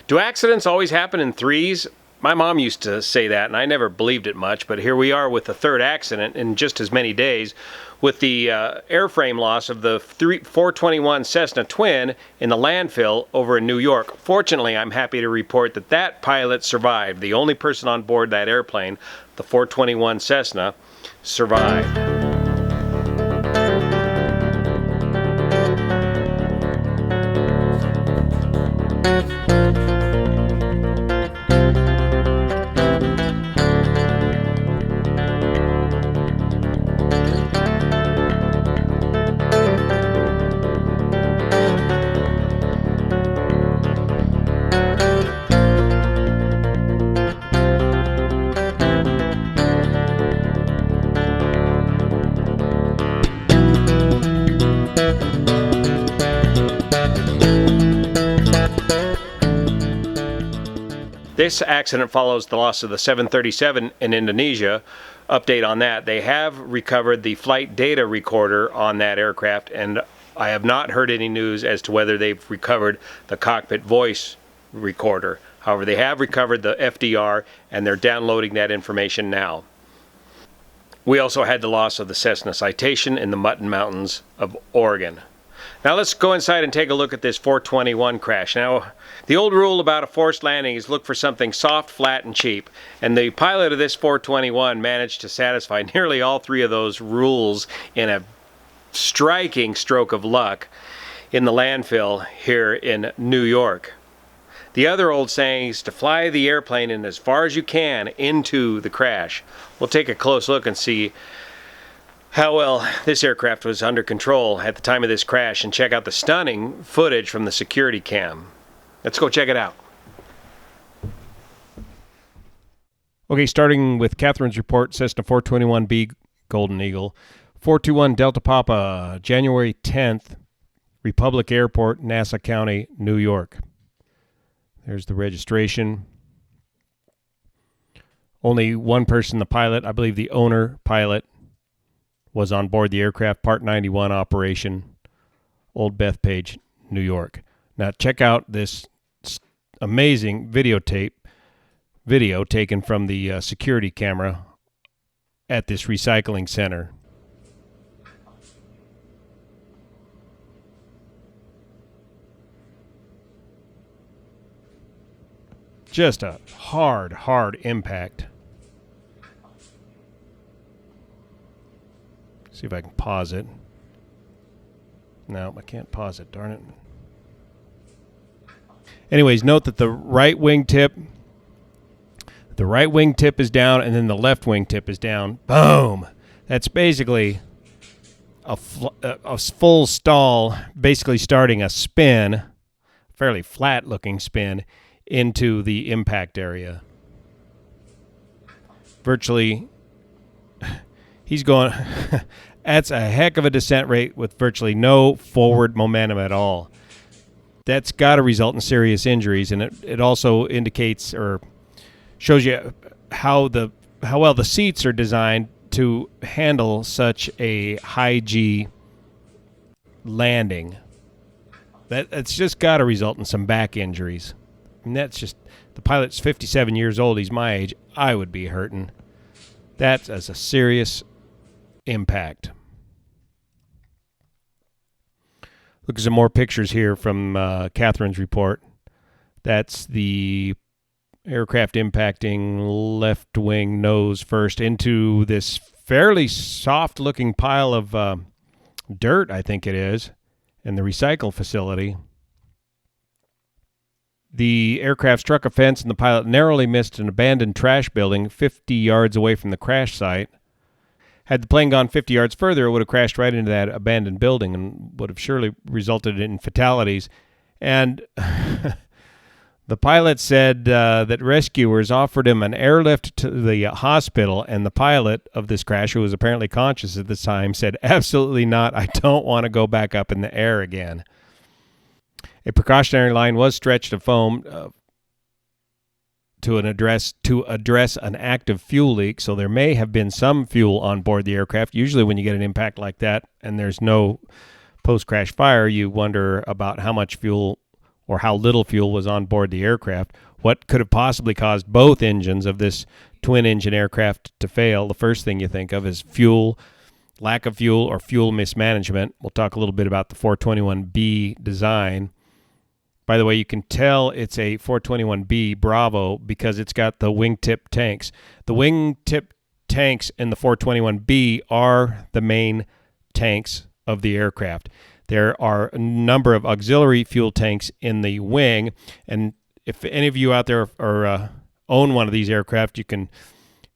Do accidents always happen in threes? My mom used to say that, and I never believed it much, but here we are with the third accident in just as many days, with the airframe loss of the 421 Cessna twin in the landfill over in New York. Fortunately, I'm happy to report that that pilot survived. The only person on board that airplane, the 421 Cessna, survived. This accident follows the loss of the 737 in Indonesia. Update on that. They have recovered the flight data recorder on that aircraft, and I have not heard any news as to whether they've recovered the cockpit voice recorder. However, they have recovered the FDR, and they're downloading that information now. We also had the loss of the Cessna Citation in the Mutton Mountains of Oregon. Now let's go inside and take a look at this 421 crash. Now, the old rule about a forced landing is look for something soft, flat, and cheap. And the pilot of this 421 managed to satisfy nearly all three of those rules in a striking stroke of luck in the landfill here in New York. The other old saying is to fly the airplane in as far as you can into the crash. We'll take a close look and see how well this aircraft was under control at the time of this crash, and check out the stunning footage from the security cam. Let's go check it out. Okay, starting with Kathryn's report, Cessna 421B Golden Eagle, 421 Delta Papa, January 10th, Republic Airport, Nassau County, New York. There's the registration. Only one person, the pilot, I believe the owner pilot, was on board the aircraft, Part 91 operation, Old Bethpage, New York. Now check out this amazing video taken from the security camera at this recycling center. Just a hard impact. See if I can pause it. No, I can't pause it, darn it. Anyways, note that the right wing tip is down, and then the left wing tip is down. Boom! That's basically a full stall, basically starting a spin, fairly flat-looking spin, into the impact area. Virtually, he's going... That's a heck of a descent rate with virtually no forward momentum at all. That's got to result in serious injuries, and it also indicates or shows you how well the seats are designed to handle such a high G landing. That's just got to result in some back injuries. And that's just, the pilot's 57 years old. He's my age. I would be hurting. That's as a serious impact. Look at some more pictures here from Kathryn's report. That's the aircraft impacting left wing nose first into this fairly soft-looking pile of dirt, I think it is, in the recycle facility. The aircraft struck a fence, and the pilot narrowly missed an abandoned trash building 50 yards away from the crash site. Had the plane gone 50 yards further, it would have crashed right into that abandoned building and would have surely resulted in fatalities. And the pilot said that rescuers offered him an airlift to the hospital, and the pilot of this crash, who was apparently conscious at this time, said, "Absolutely not. I don't want to go back up in the air again." A precautionary line was stretched of foam to address an active fuel leak, so there may have been some fuel on board the aircraft. Usually when you get an impact like that and there's no post-crash fire, you wonder about how much fuel or how little fuel was on board the aircraft. What could have possibly caused both engines of this twin-engine aircraft to fail? The first thing you think of is fuel, lack of fuel, or fuel mismanagement. We'll talk a little bit about the 421B design. By the way, you can tell it's a 421B Bravo because it's got the wingtip tanks. The wingtip tanks in the 421B are the main tanks of the aircraft. There are a number of auxiliary fuel tanks in the wing, and if any of you out there own one of these aircraft, you can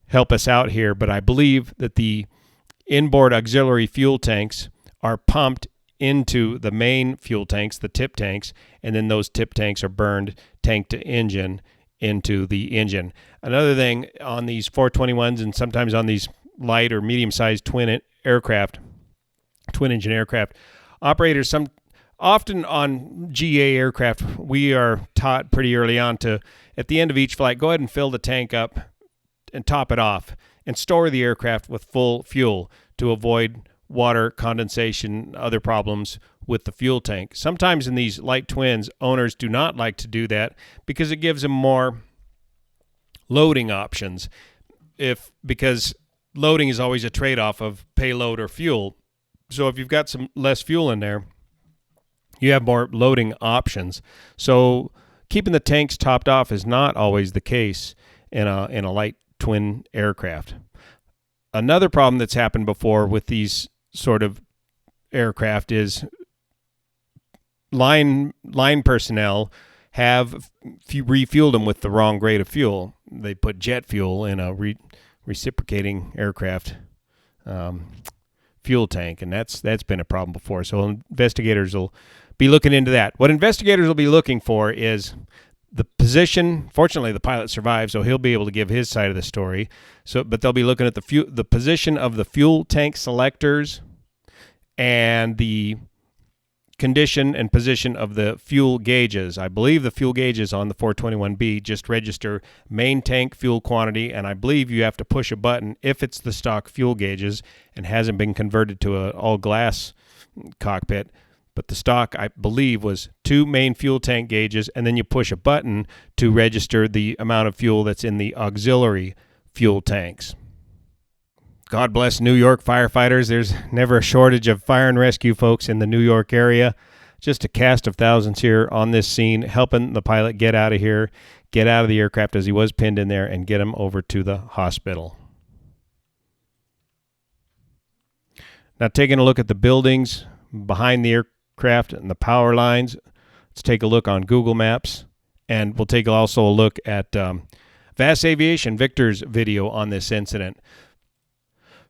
help us out here, but I believe that the inboard auxiliary fuel tanks are pumped into the main fuel tanks, the tip tanks, and then those tip tanks are burned tank to engine into the engine. Another thing on these 421s and sometimes on these light or medium-sized twin-engine aircraft, operators, often on GA aircraft, we are taught pretty early on to, at the end of each flight, go ahead and fill the tank up and top it off and store the aircraft with full fuel to avoid water condensation, other problems with the fuel tank. Sometimes in these light twins, owners do not like to do that because it gives them more loading options. Because loading is always a trade-off of payload or fuel. So if you've got some less fuel in there, you have more loading options. So keeping the tanks topped off is not always the case in a light twin aircraft. Another problem that's happened before with these sort of aircraft is line personnel have refueled them with the wrong grade of fuel. They put jet fuel in a reciprocating aircraft fuel tank, and that's been a problem before. So investigators will be looking into that. What investigators will be looking for is the position. Fortunately, the pilot survived, so he'll be able to give his side of the story. But they'll be looking at the position of the fuel tank selectors and the condition and position of the fuel gauges. I believe the fuel gauges on the 421B just register main tank fuel quantity, and I believe you have to push a button if it's the stock fuel gauges and hasn't been converted to an all-glass cockpit. But the stock, I believe, was 2 main fuel tank gauges, and then you push a button to register the amount of fuel that's in the auxiliary fuel tanks. God bless New York firefighters. There's never a shortage of fire and rescue folks in the New York area. Just a cast of thousands here on this scene, helping the pilot get out of here, get out of the aircraft as he was pinned in there, and get him over to the hospital. Now, taking a look at the buildings behind the aircraft and the power lines, let's take a look on Google Maps, and we'll take also a look at VASAviation Victor's video on this incident.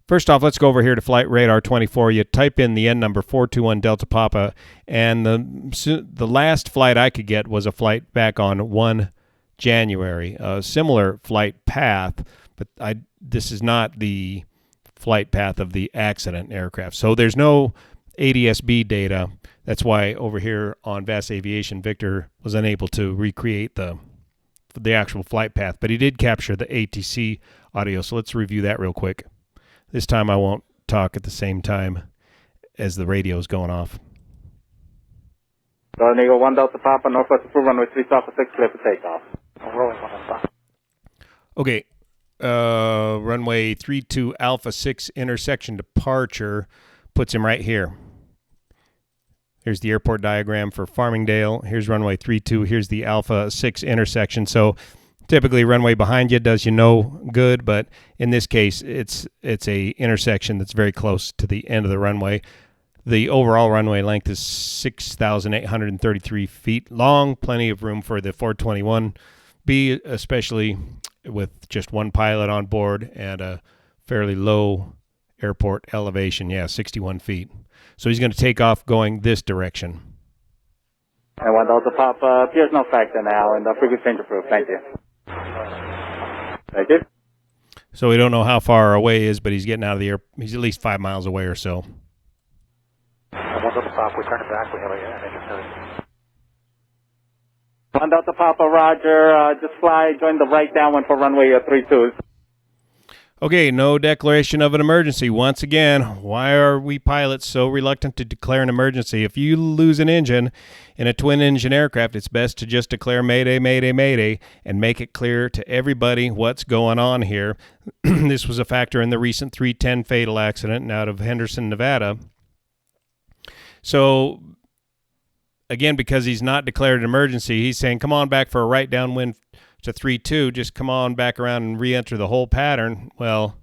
First off, let's go over here to Flight Radar 24. You type in the N number 421 Delta Papa, and the last flight I could get was a flight back on 1 January, a similar flight path, but this is not the flight path of the accident aircraft. So there's no ADS-B data. That's why over here on VASAviation, Victor was unable to recreate the actual flight path, but he did capture the ATC audio. So let's review that real quick. This time I won't talk at the same time as the radio's going off. Eagle 1 Delta Papa, Northwest approved runway 3 Alpha 6, clear for takeoff. Rolling 1 Alpha. Okay, runway 32 Alpha 6 intersection departure puts him right here. Here's the airport diagram for Farmingdale. Here's runway 32. Here's the Alpha 6 intersection. So typically runway behind you does you no good, but in this case, it's a intersection that's very close to the end of the runway. The overall runway length is 6,833 feet long, plenty of room for the 421B, especially with just one pilot on board and a fairly low airport elevation. Yeah, 61 feet. So he's going to take off going this direction. And 1 Delta Papa, appears no factor now, and the frequency change approved. Thank you. Thank you. So we don't know how far away he is, but he's getting out of the air. He's at least 5 miles away or so. 1 Delta Papa, we turn it back. We have an engine 1 Delta Papa, roger. Just fly, join the right downwind for runway 32. Okay, no declaration of an emergency. Once again, why are we pilots so reluctant to declare an emergency? If you lose an engine in a twin-engine aircraft, it's best to just declare Mayday, Mayday, Mayday, and make it clear to everybody what's going on here. This was a factor in the recent 310 fatal accident out of Henderson, Nevada. So, again, because he's not declared an emergency, he's saying, come on back for a right downwind to 3-2, just come on back around and re-enter the whole pattern. Well,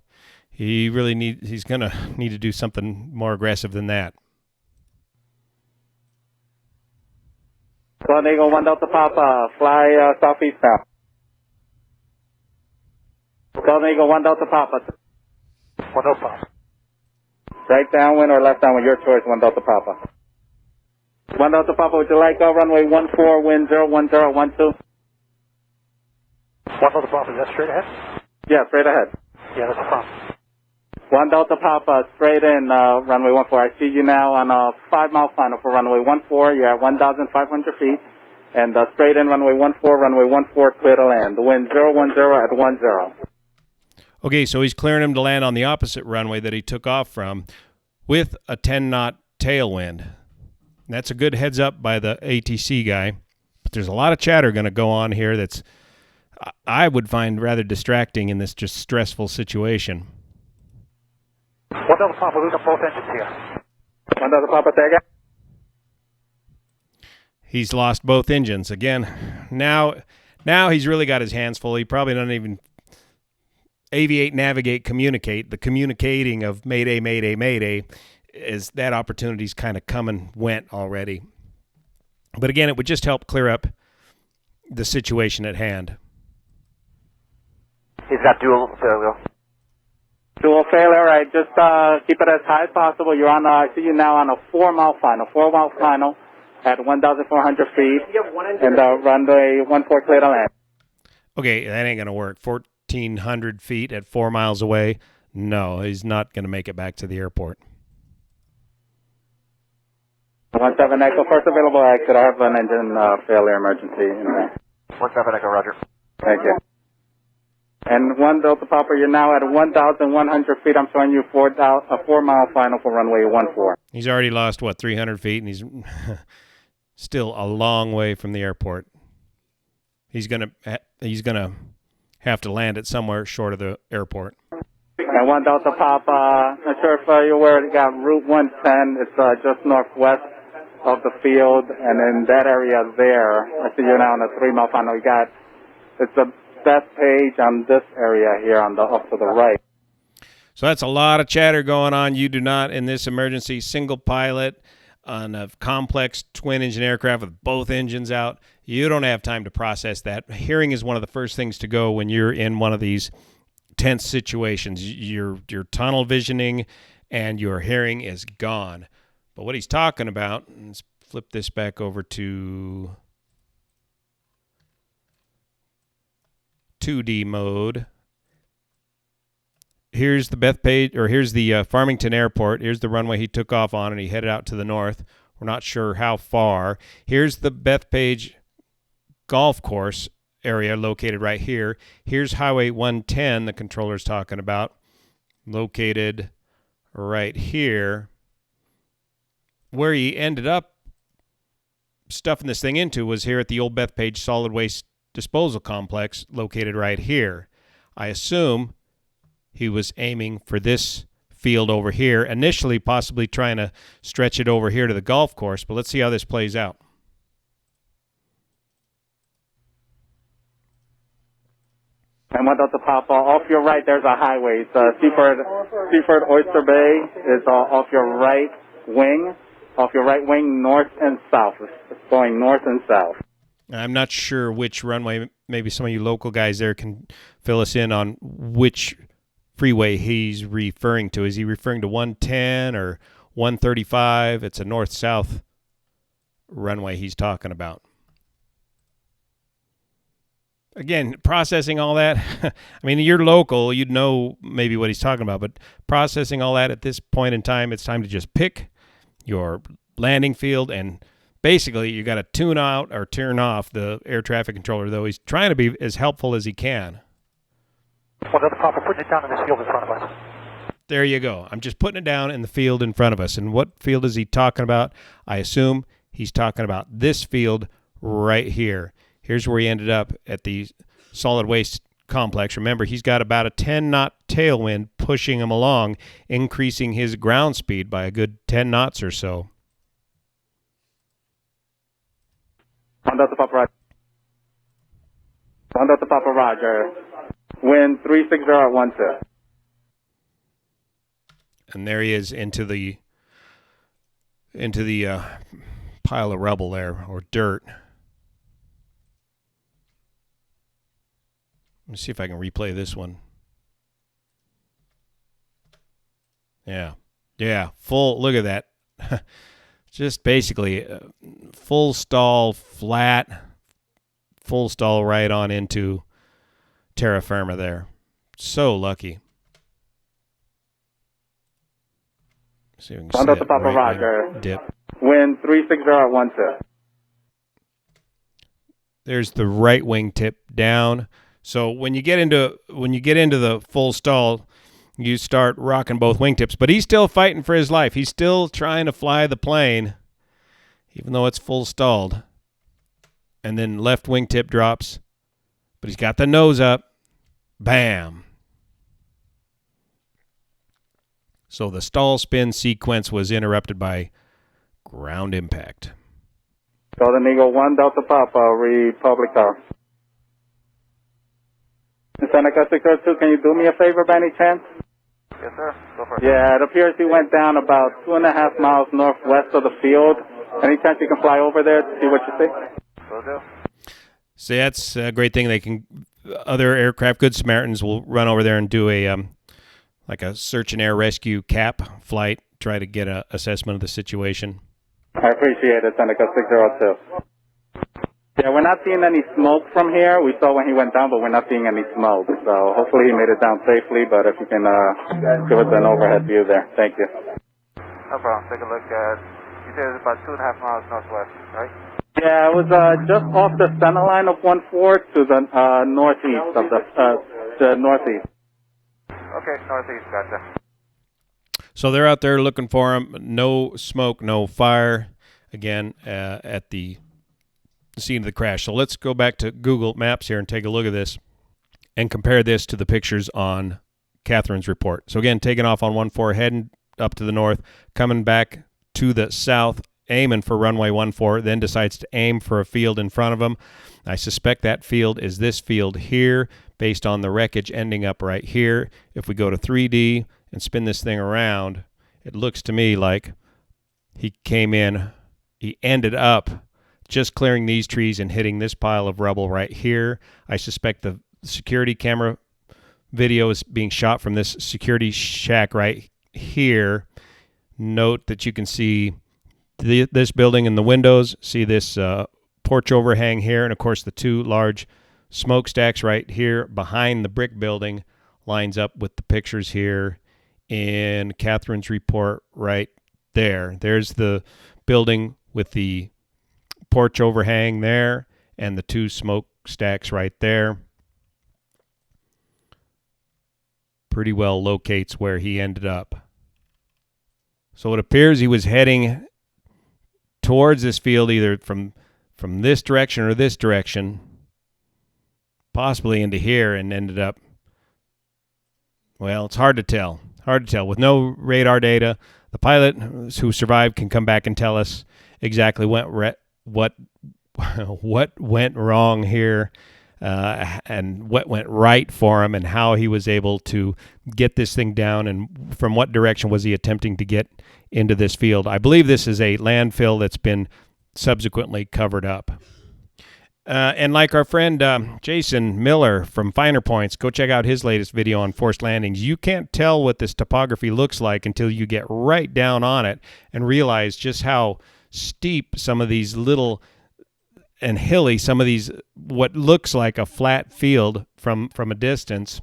he's going to need to do something more aggressive than that. Golden Eagle 1 Delta Papa, fly southeast now. Golden Eagle 1 Delta Papa. 1 Delta Papa. Right downwind or left downwind, your choice, 1 Delta Papa. 1 Delta Papa, would you like runway 14, wind 01012? 1 Delta Papa, is that straight ahead? Yeah, straight ahead. Yeah, that's a problem. 1 Delta Papa, straight in, runway 14. I see you now on a 5-mile final for runway 14. You're at 1,500 feet. And straight in, runway 14, clear to land. The wind 010 at 10. Okay, so he's clearing him to land on the opposite runway that he took off from with a 10-knot tailwind. That's a good heads up by the ATC guy. But there's a lot of chatter going to go on here that's I would find rather distracting in this just stressful situation. 1 Delta Papa, lose up both engines here. 1 Delta Papa, say again. He's lost both engines again. Now he's really got his hands full. He probably doesn't even aviate, navigate, communicate. The communicating of Mayday, Mayday, Mayday is that opportunity's kind of come and went already. But again, it would just help clear up the situation at hand. He's got dual failure. Dual failure, right? Just keep it as high as possible. You're on, I see you now on a 4-mile final. 4-mile final at 1,400 feet. And runway 14, clear to land. Okay, that ain't going to work. 1,400 feet at 4 miles away. No, he's not going to make it back to the airport. 17 Echo, first available exit. I have an engine failure emergency in there. 17 Echo, roger. Thank you. And 1 Delta Papa, you're now at 1,100 feet. I'm showing you a 4-mile final for runway 14. He's already lost, 300 feet, and he's still a long way from the airport. He's gonna have to land it somewhere short of the airport. And 1 Delta Papa, not sure if you're aware, you got Route 110. It's just northwest of the field, and in that area there, I see you're now on a 3-mile final. It's the best page on this area here on the up to the right. So that's a lot of chatter going on. You do not, in this emergency, single pilot on a complex twin-engine aircraft with both engines out, you don't have time to process that. Hearing is one of the first things to go when you're in one of these tense situations. Your tunnel visioning and your hearing is gone. But what he's talking about, let's flip this back over to 2D mode. Here's the Bethpage, or here's the Farmington Airport. Here's the runway he took off on, and he headed out to the north. We're not sure how far. Here's the Bethpage golf course area located right here. Here's Highway 110 the controller's talking about, located right here. Where he ended up stuffing this thing into was here at the old Bethpage Solid Waste Disposal Complex, located right here. I assume he was aiming for this field over here, initially possibly trying to stretch it over here to the golf course, but let's see how this plays out. And 1 Delta Papa, off your right, there's a highway. It's Seaford Oyster Bay is off your right wing. Off your right wing, north and south. It's going north and south. I'm not sure which runway. Maybe some of you local guys there can fill us in on which freeway he's referring to. Is he referring to 110 or 135? It's a north-south runway he's talking about. Again, processing all that, I mean, you're local, you'd know maybe what he's talking about, but processing all that at this point in time, it's time to just pick your landing field, and basically you got to tune out or turn off the air traffic controller, though he's trying to be as helpful as he can. What other pop? We're putting it down in this field in front of us. There you go. I'm just putting it down in the field in front of us. And what field is he talking about? I assume he's talking about this field right here. Here's where he ended up at the solid waste complex. Remember, he's got about a 10-knot tailwind pushing him along, increasing his ground speed by a good 10 knots or so. On Delta Papa Roger. On Delta Papa Roger. Wind 360 at 12. And there he is into the pile of rubble there, or dirt. Let me see if I can replay this one. Yeah, full, look at that. Just basically full stall, flat, full stall right on into terra firma there. So lucky. See if we can On see Delta that Papa right Roger. dip. Wind 360 at 12. There's the right wing tip down. So when you get into the full stall, you start rocking both wingtips. But he's still fighting for his life. He's still trying to fly the plane, even though it's full stalled. And then left wingtip drops, but he's got the nose up. Bam. So the stall spin sequence was interrupted by ground impact. Golden Eagle 1 Delta Papa, Republica. Seneca 602, can you do me a favor by any chance? Yes, sir. Go for it. Yeah, it appears he went down about 2.5 miles northwest of the field. Any chance you can fly over there to see what you see? Will do. See, that's a great thing. They can, other aircraft, Good Samaritans will run over there and do a like a search and air rescue cap flight, try to get an assessment of the situation. I appreciate it, Seneca 602. Yeah, we're not seeing any smoke from here. We saw when he went down, but we're not seeing any smoke. So hopefully he made it down safely, but if you can give us an overhead view there. Thank you. No problem. Take a look at, you said it's about 2.5 miles northwest, right? Yeah, it was just off the center line of 14 to the northeast of the northeast. Okay, northeast, gotcha. So they're out there looking for him. No smoke, no fire. Again, at the scene of the crash. So let's go back to Google Maps here and take a look at this and compare this to the pictures on Kathryn's report. So again, taking off on 14, heading up to the north, coming back to the south, aiming for runway 14, then decides to aim for a field in front of him. I suspect that field is this field here, based on the wreckage ending up right here. If we go to 3D and spin this thing around, it looks to me like he ended up just clearing these trees and hitting this pile of rubble right here. I suspect the security camera video is being shot from this security shack right here. Note that you can see this building in the windows, see this porch overhang here, and of course the two large smokestacks right here behind the brick building lines up with the pictures here in Kathryn's report right there. There's the building with the porch overhang there and the two smokestacks right there. Pretty well locates where he ended up. So it appears he was heading towards this field either from this direction or this direction, possibly into here, and ended up, well, it's hard to tell. Hard to tell. With no radar data, the pilot who survived can come back and tell us exactly what went wrong here and what went right for him and how he was able to get this thing down and from what direction was he attempting to get into this field. I believe this is a landfill that's been subsequently covered up. And like our friend Jason Miller from Finer Points, go check out his latest video on forced landings. You can't tell what this topography looks like until you get right down on it and realize just how steep some of these little and hilly, some of these what looks like a flat field from a distance,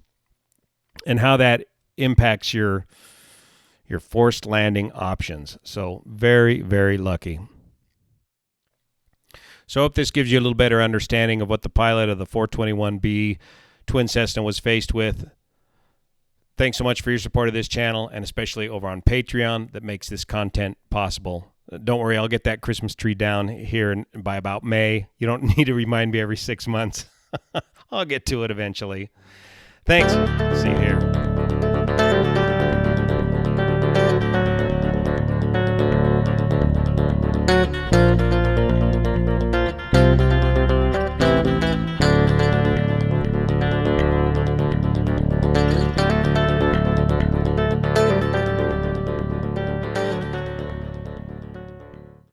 and how that impacts your forced landing options. So very, very lucky. So I hope this gives you a little better understanding of what the pilot of the 421B twin Cessna was faced with Thanks so much for your support of this channel, and especially over on Patreon that makes this content possible. Don't worry, I'll get that Christmas tree down here by about May. You don't need to remind me every 6 months. I'll get to it eventually. Thanks. See you here.